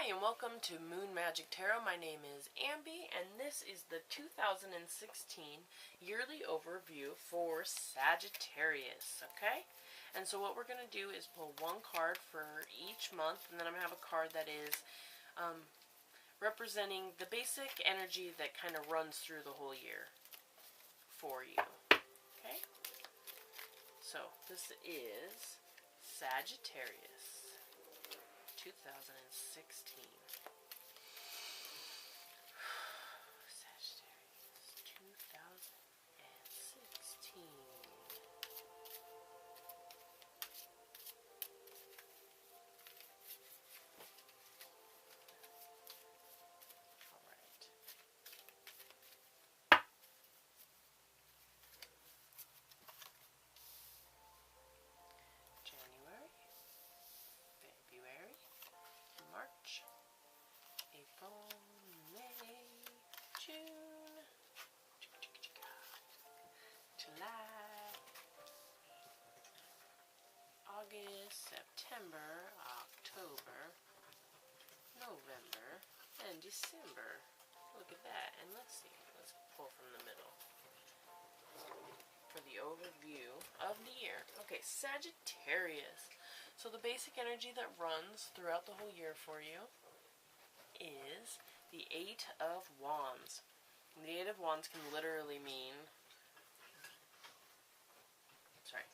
Hi and welcome to Moon Magick Tarot. My name is Amby and this is the 2016 yearly overview for Sagittarius, okay? And so what we're going to do is pull one card for each month, and then I'm going to have a card that is representing the basic energy that kind of runs through the whole year for you, okay? So this is Sagittarius 2016. Sagittarius 2016. Alright. January, February, March, April, May, June, July, August, September, October, November, and December. Look at that. And let's see. Let's pull from the middle for the overview of the year. Okay, Sagittarius. So the basic energy that runs throughout the whole year for you is the Eight of Wands. And the Eight of Wands can literally mean... Sorry,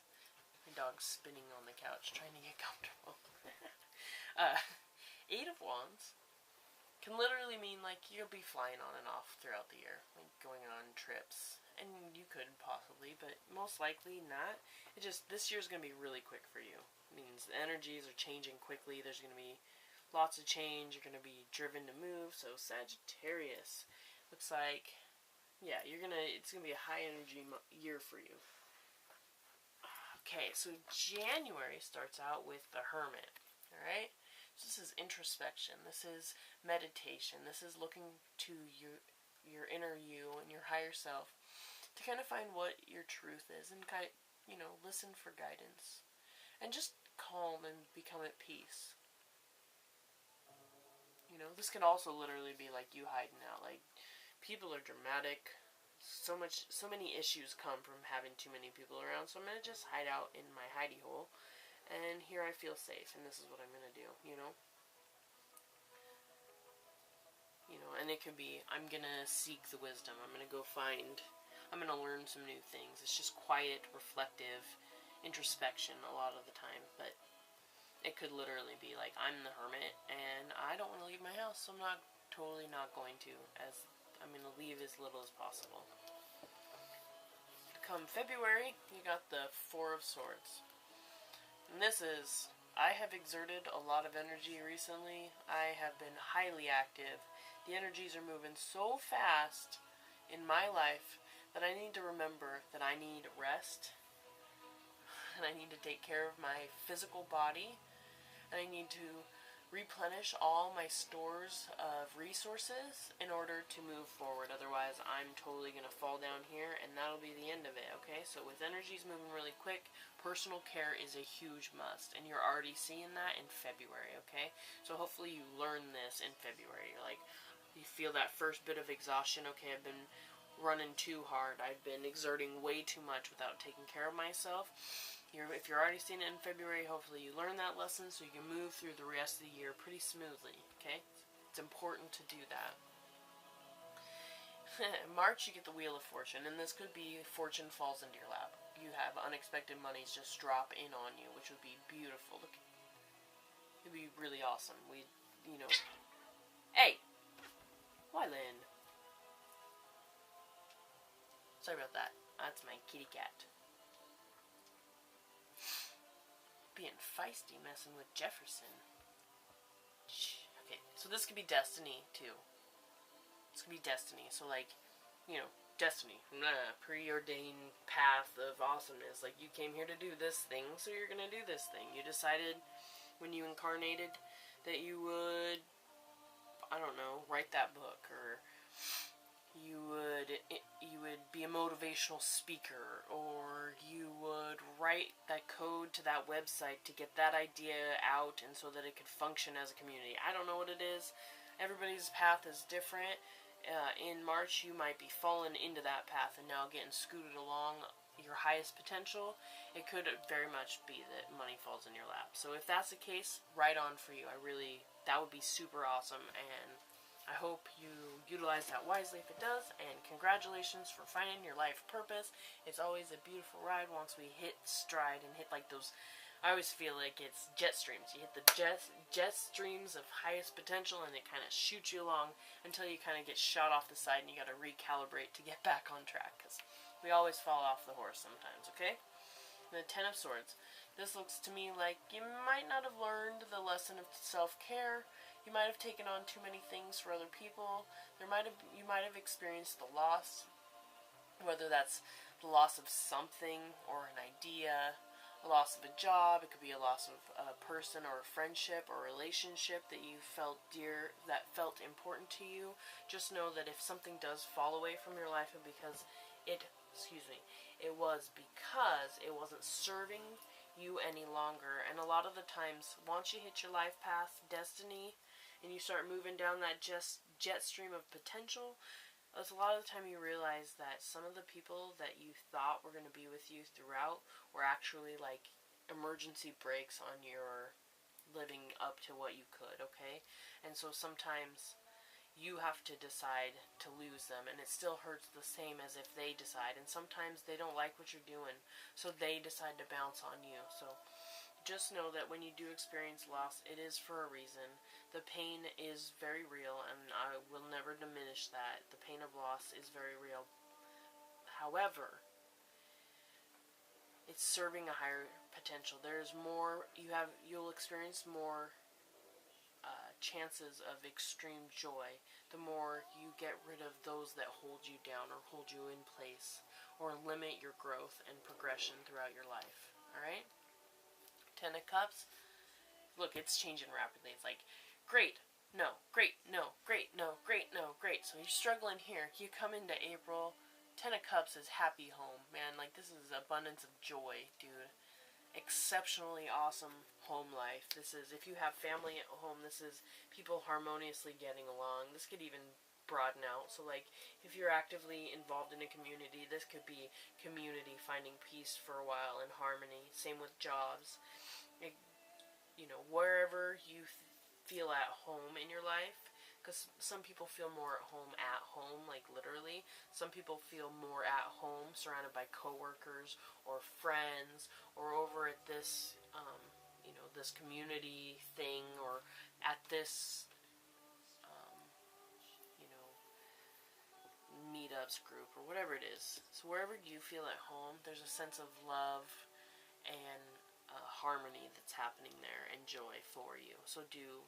my dog's spinning on the couch trying to get comfortable. Eight of Wands can literally mean like you'll be flying on and off throughout the year, like going on trips. And you could possibly, but most likely not. It just, this year's going to be really quick for you. It means the energies are changing quickly. There's going to be lots of change. You're going to be driven to move. So Sagittarius looks like, yeah, it's going to be a high energy year for you. Okay, so January starts out with the Hermit, alright? So this is introspection. This is meditation. This is looking to your inner you and your higher self to kind of find what your truth is and kind of, listen for guidance. And just calm and become at peace. This can also literally be like you hiding out. Like, people are dramatic. So many issues come from having too many people around. So I'm going to just hide out in my hidey hole. And here I feel safe. And this is what I'm going to do, and it could be, I'm going to seek the wisdom. I'm going to learn some new things. It's just quiet, reflective introspection a lot of the time. But it could literally be like, I'm the hermit, and I don't want to leave my house, so I'm totally not going to, as I'm going to leave as little as possible. Come February, you got the Four of Swords. And this is, I have exerted a lot of energy recently. I have been highly active. The energies are moving so fast in my life that I need to remember that I need rest. And I need to take care of my physical body. And I need to replenish all my stores of resources in order to move forward. Otherwise, I'm totally going to fall down here, and that'll be the end of it, okay? So with energies moving really quick, personal care is a huge must, and you're already seeing that in February, okay? So hopefully you learn this in February. You're like, you feel that first bit of exhaustion. Okay, I've been running too hard. I've been exerting way too much without taking care of myself. If you're already seeing it in February, hopefully you learn that lesson so you can move through the rest of the year pretty smoothly, okay? It's important to do that. March, you get the Wheel of Fortune, and this could be fortune falls into your lap. You have unexpected monies just drop in on you, which would be beautiful. Look, it'd be really awesome. Hey! Wyland. Sorry about that. That's my kitty cat. Being feisty, messing with Jefferson. Okay, so this could be destiny, too. This could be destiny. So, like, destiny. Preordained path of awesomeness. Like, you came here to do this thing, so you're going to do this thing. You decided when you incarnated that you would, I don't know, write that book, or you would be a motivational speaker, or you would write that code to that website to get that idea out and so that it could function as a community. I don't know what it is. Everybody's path is different. In March, you might be falling into that path and now getting scooted along your highest potential. It could very much be that money falls in your lap. So if that's the case, right on for you. That would be super awesome, and I hope you utilize that wisely if it does, and congratulations for finding your life purpose. It's always a beautiful ride once we hit stride and hit like those, I always feel like it's jet streams. You hit the jet streams of highest potential and it kind of shoots you along until you kind of get shot off the side and you got to recalibrate to get back on track, because we always fall off the horse sometimes, okay? The Ten of Swords. This looks to me like you might not have learned the lesson of self-care. You might have taken on too many things for other people. You might have experienced the loss, whether that's the loss of something or an idea, a loss of a job. It could be a loss of a person or a friendship or a relationship that you felt dear, that felt important to you. Just know that if something does fall away from your life, it was because it wasn't serving you any longer. And a lot of the times, once you hit your life path, destiny, and you start moving down that jet stream of potential, it's a lot of the time you realize that some of the people that you thought were going to be with you throughout were actually like emergency brakes on your living up to what you could, okay? And so sometimes you have to decide to lose them, and it still hurts the same as if they decide. And sometimes they don't like what you're doing, so they decide to bounce on you. So just know that when you do experience loss, it is for a reason. The pain is very real, and I will never diminish that. The pain of loss is very real. However, it's serving a higher potential. There's more, you'll experience more chances of extreme joy the more you get rid of those that hold you down or hold you in place or limit your growth and progression throughout your life. Alright? Ten of Cups. Look, it's changing rapidly. It's like, great, no, great, no, great, no, great, no, great. So you're struggling here. You come into April. Ten of Cups is happy home, man. Like, this is abundance of joy, dude. Exceptionally awesome home life. This is, if you have family at home, this is people harmoniously getting along. This could even broaden out. So, like, if you're actively involved in a community, this could be community finding peace for a while and harmony. Same with jobs. Wherever you feel at home in your life, because some people feel more at home, like literally. Some people feel more at home surrounded by coworkers or friends or over at this, this community thing or at this, meetups group or whatever it is. So wherever you feel at home, there's a sense of love and harmony that's happening there and joy for you. So do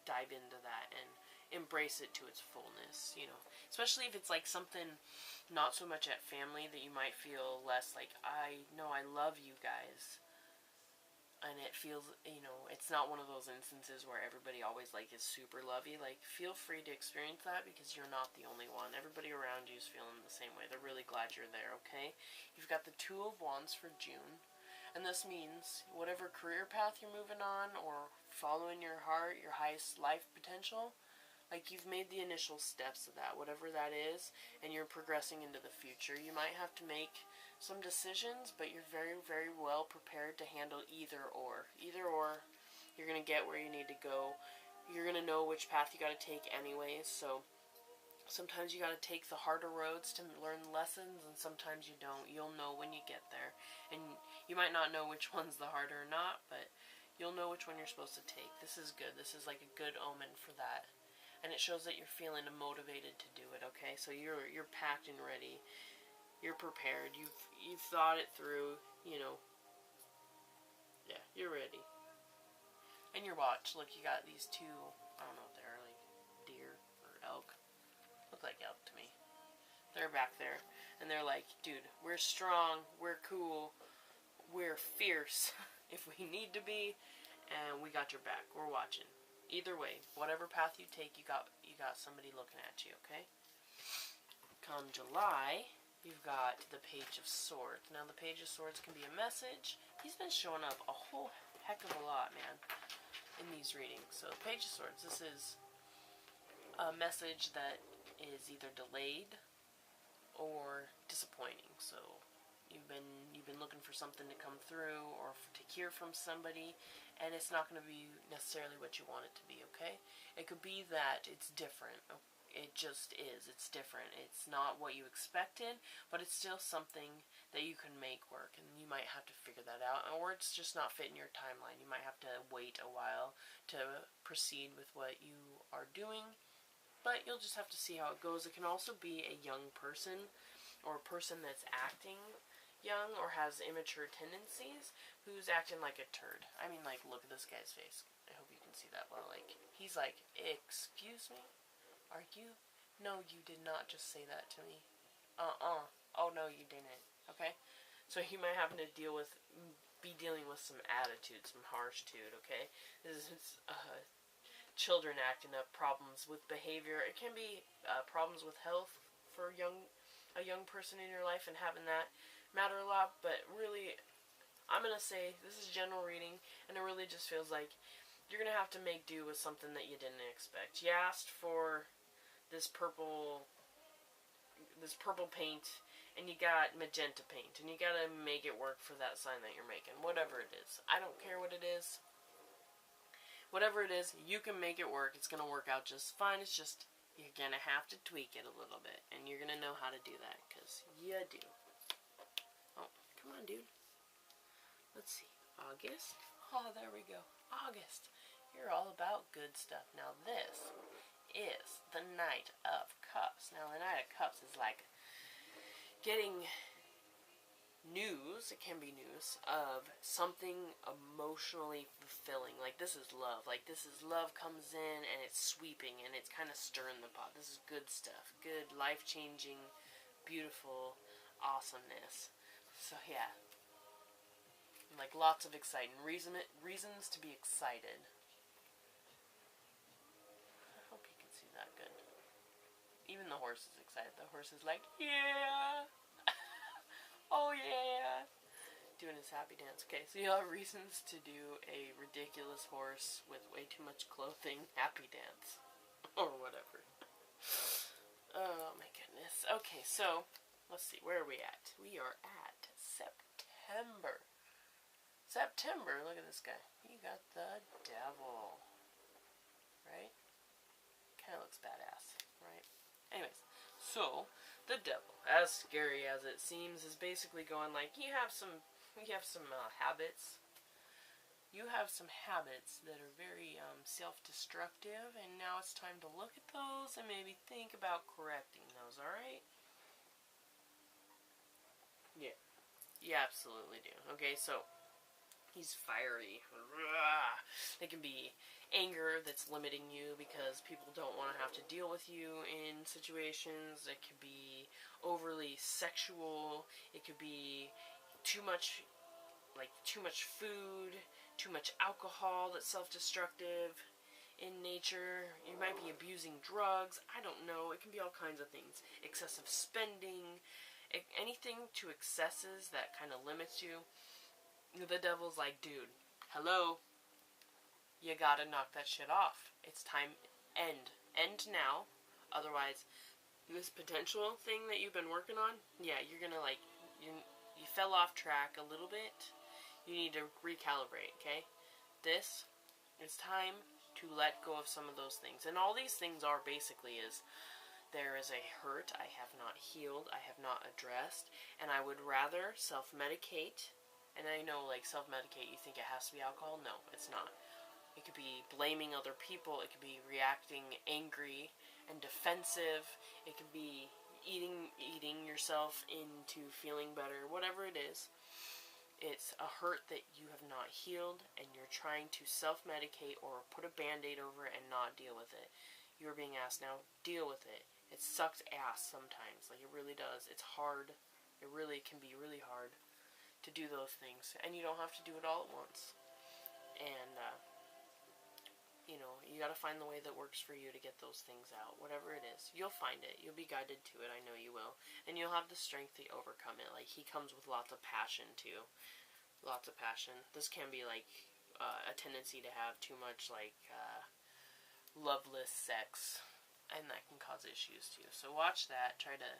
dive into that and embrace it to its fullness, especially if it's like something not so much at family that you might feel less like, I know I love you guys, and it feels, it's not one of those instances where everybody always like is super lovey. Like, feel free to experience that because you're not the only one. Everybody around you is feeling the same way. They're really glad you're there, okay? You've got the Two of Wands for June. And this means whatever career path you're moving on or following your heart, your highest life potential, like you've made the initial steps of that, whatever that is, and you're progressing into the future. You might have to make some decisions, but you're very, very well prepared to handle either or. Either or, you're going to get where you need to go. You're going to know which path you got to take anyways, so sometimes you got to take the harder roads to learn lessons, and sometimes you don't. You'll know when you get there. And you might not know which one's the harder or not, but you'll know which one you're supposed to take. This is good. This is like a good omen for that. And it shows that you're feeling motivated to do it, okay? So you're packed and ready. You're prepared. You've thought it through, Yeah, you're ready. And your watch. Look, you got these two, I don't know if they're like deer or elk. Look like elk to me. They're back there. And they're like, dude, we're strong, we're cool, we're fierce if we need to be, and we got your back. We're watching. Either way, whatever path you take, you got somebody looking at you, okay? Come July, you've got the Page of Swords. Now, the Page of Swords can be a message. He's been showing up a whole heck of a lot, man, in these readings. So, the Page of Swords, this is a message that is either delayed or disappointing. So, you've been looking for something to come through or to hear from somebody, and it's not going to be necessarily what you want it to be, okay? It could be that it's different. It just is. It's different. It's not what you expected, but it's still something that you can make work, and you might have to figure that out, or it's just not fitting your timeline. You might have to wait a while to proceed with what you are doing, but you'll just have to see how it goes. It can also be a young person, or a person that's acting young or has immature tendencies, who's acting like a turd. I mean, like, look at this guy's face. I hope you can see that well. Like, he's like, excuse me? Are you? No, you did not just say that to me. Oh, no, you didn't. Okay? So you might have to be dealing with some attitude, some harshitude, okay? This is, children acting up, problems with behavior. It can be, problems with health for a young person in your life, and having that matter a lot, but really, I'm going to say, this is general reading, and it really just feels like you're going to have to make do with something that you didn't expect. You asked for this purple paint, and you got magenta paint, and you got to make it work for that sign that you're making, whatever it is. I don't care what it is. Whatever it is, you can make it work. It's going to work out just fine. It's just, you're going to have to tweak it a little bit, and you're going to know how to do that, because you do. Oh, come on, dude. Let's see. August. Oh, there we go. August. You're all about good stuff. Now, this is the Knight of Cups. Now, the Knight of Cups is like getting news, it can be news, of something emotionally fulfilling. Like, this is love. Like, this is love comes in, and it's sweeping, and it's kind of stirring the pot. This is good stuff. Good, life-changing, beautiful awesomeness. So, yeah. Like, lots of exciting reasons to be excited. I hope you can see that good. Even the horse is excited. The horse is like, yeah! Oh, yeah! Doing his happy dance. Okay, so you have reasons to do a ridiculous horse with way too much clothing happy dance. Or whatever. Oh, my goodness. Okay, so, let's see. Where are we at? We are at September. September, look at this guy. You got the devil. Right? Kind of looks badass, right? Anyways, so, the devil, as scary as it seems, is basically going like, you have some habits. You have some habits that are very self-destructive, and now it's time to look at those and maybe think about correcting those, alright? Yeah. You absolutely do. Okay, so, he's fiery. It can be anger that's limiting you because people don't want to have to deal with you in situations. It could be overly sexual. It could be too much food, too much alcohol that's self-destructive in nature. You might be abusing drugs. I don't know. It can be all kinds of things. Excessive spending. Anything to excesses that kind of limits you. The devil's like, dude, hello, you gotta knock that shit off. It's time, end now, otherwise, this potential thing that you've been working on, yeah, you're gonna like, you fell off track a little bit, you need to recalibrate, okay? This is time to let go of some of those things, and all these things are basically is, there is a hurt I have not healed, I have not addressed, and I would rather self-medicate. And I know, like, self-medicate, you think it has to be alcohol? No, it's not. It could be blaming other people. It could be reacting angry and defensive. It could be eating yourself into feeling better. Whatever it is, it's a hurt that you have not healed, and you're trying to self-medicate or put a Band-Aid over it and not deal with it. You're being asked now, deal with it. It sucks ass sometimes. Like, it really does. It's hard. It really can be really hard to do those things, and you don't have to do it all at once. And you You gotta find the way that works for you to get those things out. Whatever it is, you'll find it. You'll be guided to it. I know you will. And you'll have the strength to overcome it. Like, he comes with lots of passion, too. Lots of passion. This can be, like, a tendency to have too much, like, loveless sex. And that can cause issues, too. So watch that. Try to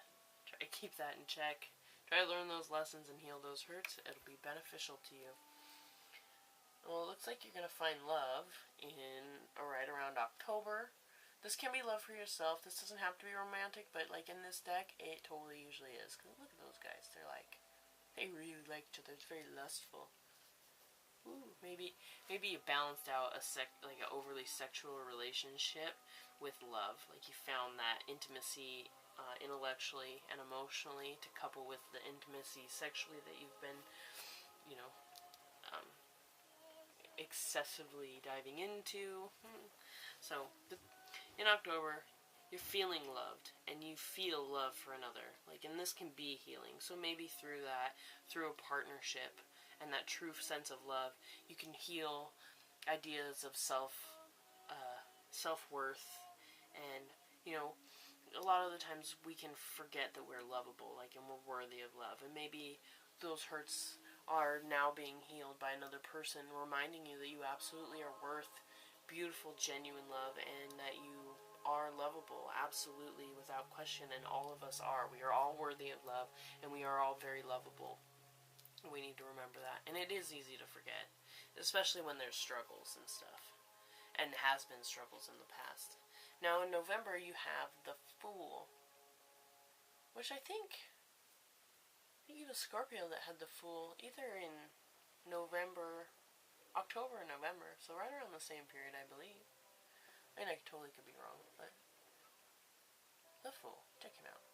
keep that in check. Try to learn those lessons and heal those hurts. It'll be beneficial to you. Well, it looks like you're going to find love in right around October. This can be love for yourself. This doesn't have to be romantic, but like in this deck, it totally usually is. Because look at those guys. They're like, they really like each other. It's very lustful. Ooh, maybe you balanced out like an overly sexual relationship with love. Like you found that intimacy intellectually and emotionally to couple with the intimacy sexually that you've been, you know, excessively diving into. So in October, you're feeling loved and you feel love for another. Like, and this can be healing. So maybe through that, through a partnership and that true sense of love, you can heal ideas of self-worth. And, you know, a lot of the times we can forget that we're lovable, like, and we're worthy of love. And maybe those hurts are now being healed by another person, reminding you that you absolutely are worth beautiful, genuine love, and that you are lovable, absolutely, without question, and all of us are. We are all worthy of love, and we are all very lovable. We need to remember that. And it is easy to forget, especially when there's struggles and stuff, and has been struggles in the past. Now, in November, you have the Fool, which I think it was Scorpio that had the Fool either in October or November, so right around the same period, I believe. I mean, I totally could be wrong, but the Fool, check him out.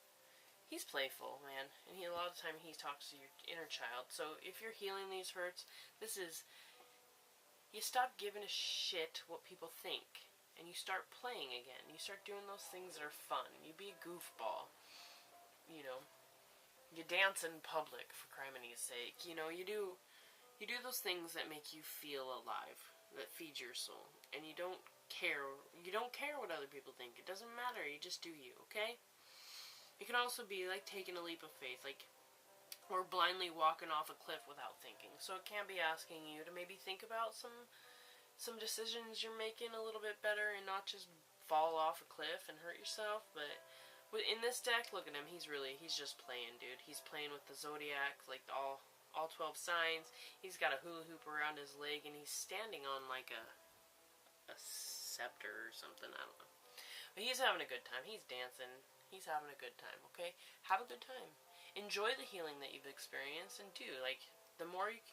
He's playful, man, and a lot of the time he talks to your inner child. So if you're healing these hurts, this is, you stop giving a shit what people think, and you start playing again. You start doing those things that are fun. You be a goofball, you know. You dance in public, for crimini's sake. You know, you do those things that make you feel alive, that feed your soul. And you don't care what other people think. It doesn't matter, you just do you, okay? It can also be like taking a leap of faith, like, or blindly walking off a cliff without thinking. So it can be asking you to maybe think about some decisions you're making a little bit better and not just fall off a cliff and hurt yourself, but in this deck, look at him. He's just playing, dude. He's playing with the zodiac, like all 12 signs. He's got a hula hoop around his leg, and he's standing on like a scepter or something. I don't know. But he's having a good time. He's dancing. He's having a good time, okay? Have a good time. Enjoy the healing that you've experienced, and like, the more you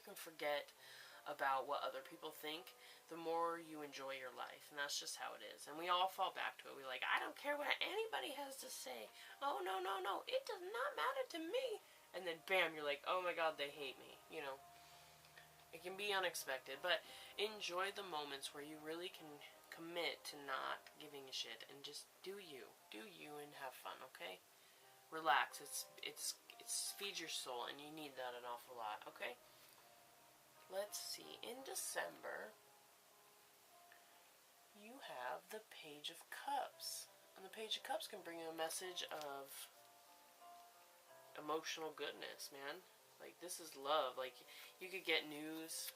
can forget about what other people think, the more you enjoy your life. And that's just how it is. And we all fall back to it. We're like, I don't care what anybody has to say. Oh, no, no, no. It does not matter to me. And then, bam, you're like, oh my God, they hate me. You know, it can be unexpected. But enjoy the moments where you really can commit to not giving a shit and just do you. Do you and have fun, okay? Relax. It's feed your soul, and you need that an awful lot, okay? Let's see. In December, you have the Page of Cups. And the Page of Cups can bring you a message of emotional goodness, man. Like, this is love. Like, you could get news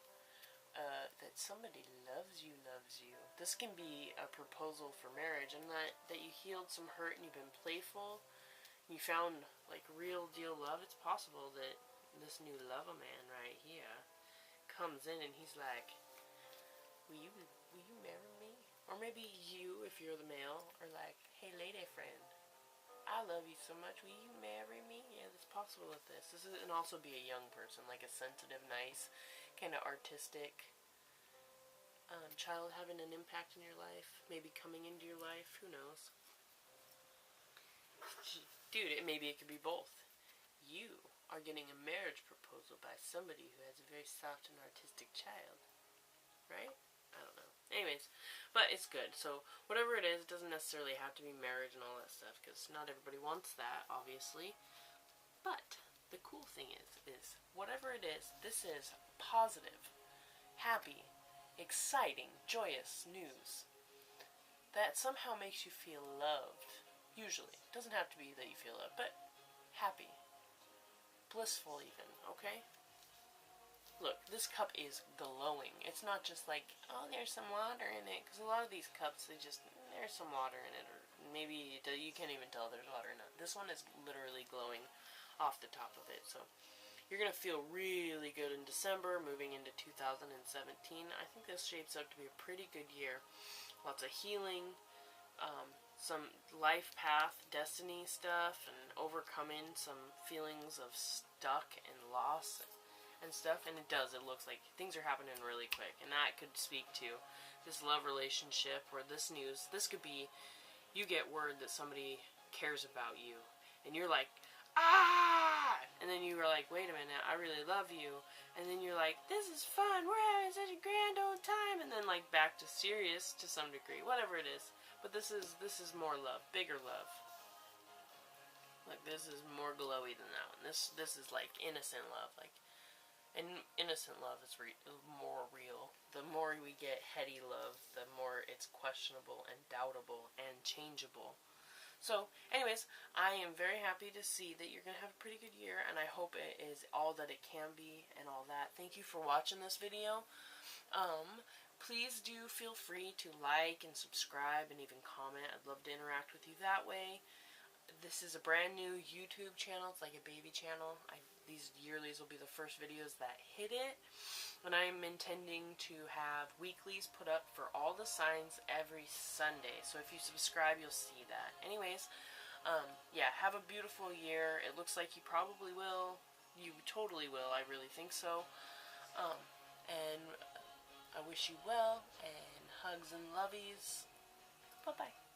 that somebody loves you. This can be a proposal for marriage, and that you healed some hurt and you've been playful. And you found, like, real deal love. It's possible that this new lover man right here comes in and he's like, will you marry me? Or maybe you, if you're the male, are like, hey lady friend, I love you so much, will you marry me? Yeah, it's possible with this. This can also be a young person, like a sensitive, nice, kind of artistic child having an impact in your life, maybe coming into your life, who knows? Dude, maybe it could be both. You are getting a marriage proposal by somebody who has a very soft and artistic child. Right? I don't know. Anyways, but it's good. So, whatever it is, it doesn't necessarily have to be marriage and all that stuff, because not everybody wants that, obviously. But, the cool thing is whatever it is, this is positive, happy, exciting, joyous news that somehow makes you feel loved. Usually. It doesn't have to be that you feel loved, but happy. Blissful even, okay? Look, this cup is glowing. It's not just like, oh, there's some water in it. Because a lot of these cups, there's some water in it. Or maybe you can't even tell there's water in it. This one is literally glowing off the top of it. So you're going to feel really good in December, moving into 2017. I think this shapes up to be a pretty good year. Lots of healing, some life path, destiny stuff, and overcoming some feelings of stuck and loss and stuff. And it looks like things are happening really quick, and that could speak to this love relationship or this news. This could be, you get word that somebody cares about you, and you're like, ah! And then you were like, wait a minute, I really love you. And then you're like, this is fun, we're having such a grand old time. And then like back to serious to some degree, whatever it is. But this is more love, bigger love. Like this is more glowy than that one. This is like innocent love, like. And innocent love is more real. The more we get heady love, the more it's questionable and doubtable and changeable. So, anyways, I am very happy to see that you're going to have a pretty good year, and I hope it is all that it can be and all that. Thank you for watching this video. Please do feel free to like and subscribe and even comment. I'd love to interact with you that way. This is a brand new YouTube channel. It's like a baby channel. These yearlies will be the first videos that hit it. And I'm intending to have weeklies put up for all the signs every Sunday. So if you subscribe, you'll see that. Anyways, yeah, have a beautiful year. It looks like you probably will. You totally will. I really think so. And I wish you well, and hugs and lovies. Bye-bye.